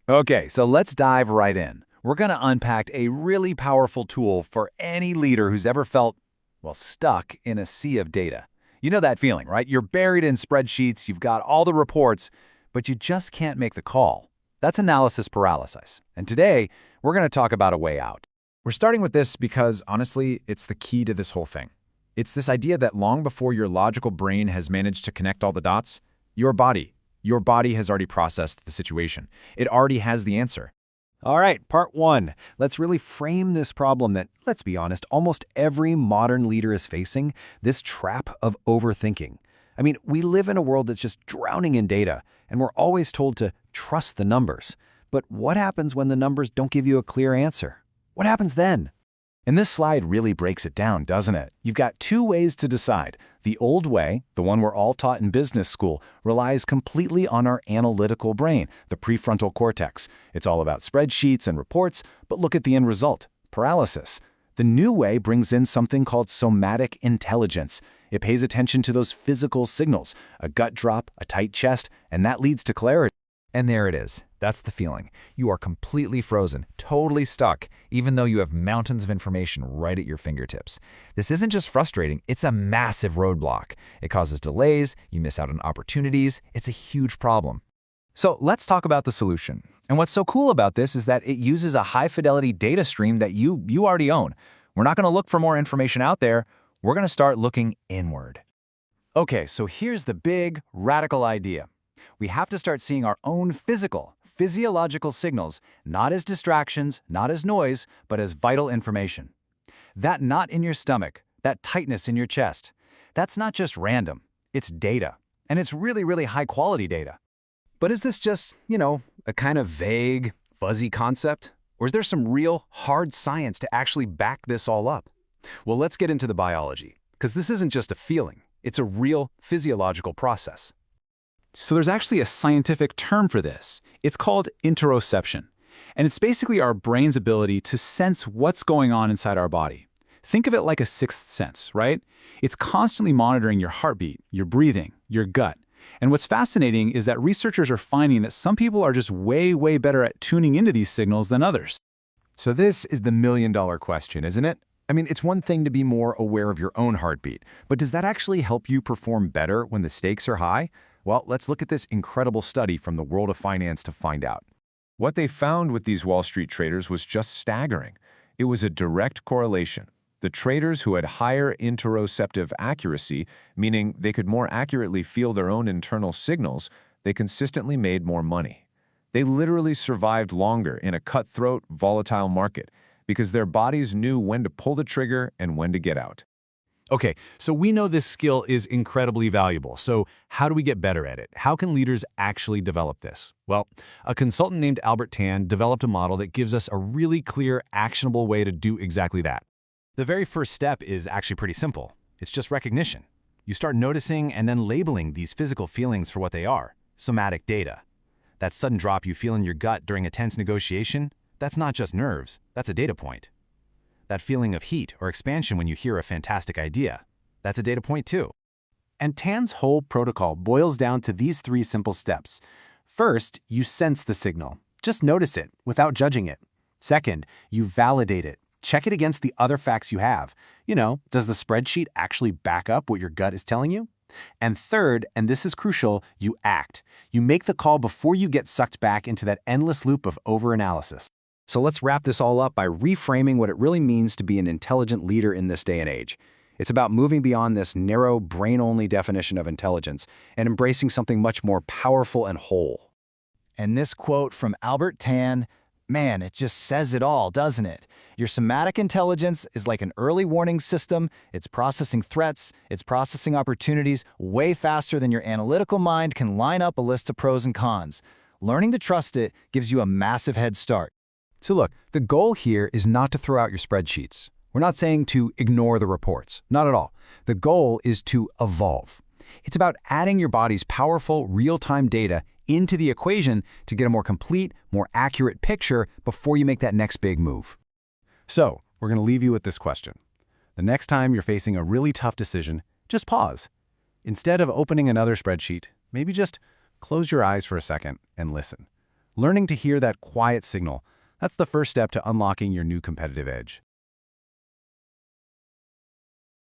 Okay, so let's dive right in. We're going to unpack a really powerful tool for any leader who's ever felt, well, stuck in a sea of data. You know that feeling, right? You're buried in spreadsheets, you've got all the reports, but you just can't make the call. That's analysis paralysis. And today, we're going to talk about a way out. We're starting with this because, honestly, it's the key to this whole thing. It's this idea that long before your logical brain has managed to connect all the dots, your body has already processed the situation. It already has the answer. All right, part one. Let's really frame this problem that, let's be honest, almost every modern leader is facing, this trap of overthinking. I mean, we live in a world that's just drowning in data, and we're always told to trust the numbers. But what happens when the numbers don't give you a clear answer? What happens then? And this slide really breaks it down, doesn't it? You've got two ways to decide. The old way, the one we're all taught in business school, relies completely on our analytical brain, the prefrontal cortex. It's all about spreadsheets and reports, but look at the end result, paralysis. The new way brings in something called somatic intelligence. It pays attention to those physical signals, a gut drop, a tight chest, and that leads to clarity. And there it is. That's the feeling. You are completely frozen, totally stuck, even though you have mountains of information right at your fingertips. This isn't just frustrating, it's a massive roadblock. It causes delays, you miss out on opportunities, it's a huge problem. So let's talk about the solution. And what's so cool about this is that it uses a high-fidelity data stream that you already own. We're not going to look for more information out there. We're going to start looking inward. Okay, so here's the big, radical idea. We have to start seeing our own physiological signals, not as distractions, not as noise, but as vital information. That knot in your stomach, that tightness in your chest, that's not just random, it's data. And it's really, really high-quality data. But is this just, a kind of vague, fuzzy concept? Or is there some real, hard science to actually back this all up? Well, let's get into the biology, because this isn't just a feeling, it's a real physiological process. So there's actually a scientific term for this. It's called interoception. And it's basically our brain's ability to sense what's going on inside our body. Think of it like a sixth sense, right? It's constantly monitoring your heartbeat, your breathing, your gut. And what's fascinating is that researchers are finding that some people are just way, way better at tuning into these signals than others. So this is the million-dollar question, isn't it? I mean, it's one thing to be more aware of your own heartbeat, but does that actually help you perform better when the stakes are high? Well, let's look at this incredible study from the world of finance to find out. What they found with these Wall Street traders was just staggering. It was a direct correlation. The traders who had higher interoceptive accuracy, meaning they could more accurately feel their own internal signals, they consistently made more money. They literally survived longer in a cutthroat, volatile market because their bodies knew when to pull the trigger and when to get out. Okay, so we know this skill is incredibly valuable. So how do we get better at it? How can leaders actually develop this? Well, a consultant named Albert Tan developed a model that gives us a really clear, actionable way to do exactly that. The very first step is actually pretty simple. It's just recognition. You start noticing and then labeling these physical feelings for what they are, somatic data. That sudden drop you feel in your gut during a tense negotiation, that's not just nerves, that's a data point. That feeling of heat or expansion when you hear a fantastic idea, that's a data point too. And Tan's whole protocol boils down to these three simple steps. First, you sense the signal. Just notice it without judging it. Second, you validate it. Check it against the other facts you have. Does the spreadsheet actually back up what your gut is telling you? And third, and this is crucial, you act. You make the call before you get sucked back into that endless loop of overanalysis. So let's wrap this all up by reframing what it really means to be an intelligent leader in this day and age. It's about moving beyond this narrow, brain-only definition of intelligence and embracing something much more powerful and whole. And this quote from Albert Tan, man, it just says it all, doesn't it? Your somatic intelligence is like an early warning system. It's processing threats, it's processing opportunities way faster than your analytical mind can line up a list of pros and cons. Learning to trust it gives you a massive head start. So look, the goal here is not to throw out your spreadsheets. We're not saying to ignore the reports, not at all. The goal is to evolve. It's about adding your body's powerful, real-time data into the equation to get a more complete, more accurate picture before you make that next big move. So, we're going to leave you with this question. The next time you're facing a really tough decision, just pause. Instead of opening another spreadsheet, maybe just close your eyes for a second and listen. Learning to hear that quiet signal, that's the first step to unlocking your new competitive edge.